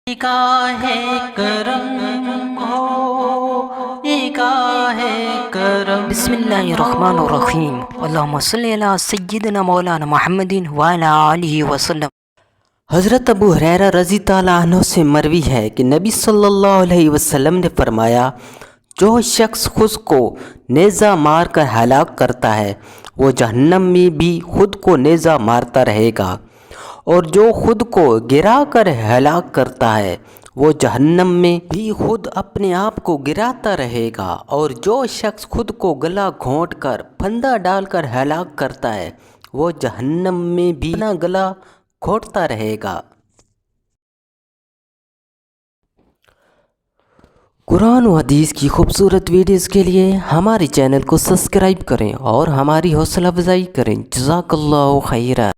نگاہ کرم ہو، نگاہ کرم۔ بسم اللہ الرحمن الرحیم، اللہم صلی علی سیدنا مولانا محمد وعلی آلہ وسلم۔ حضرت ابو ہریرہ رضی تعالیٰ عنہ سے مروی ہے کہ نبی صلی اللہ علیہ وسلم نے فرمایا، جو شخص خود کو نیزہ مار کر ہلاک کرتا ہے وہ جہنم میں بھی خود کو نیزہ مارتا رہے گا، اور جو خود کو گرا کر ہلاک کرتا ہے وہ جہنم میں بھی خود اپنے آپ کو گراتا رہے گا، اور جو شخص خود کو گلا گھونٹ کر پھندا ڈال کر ہلاک کرتا ہے وہ جہنم میں بھی اپنا گلا گھونٹتا رہے گا۔ قرآن و حدیث کی خوبصورت ویڈیوز کے لیے ہمارے چینل کو سبسکرائب کریں اور ہماری حوصلہ افزائی کریں۔ جزاک اللہ خیرہ۔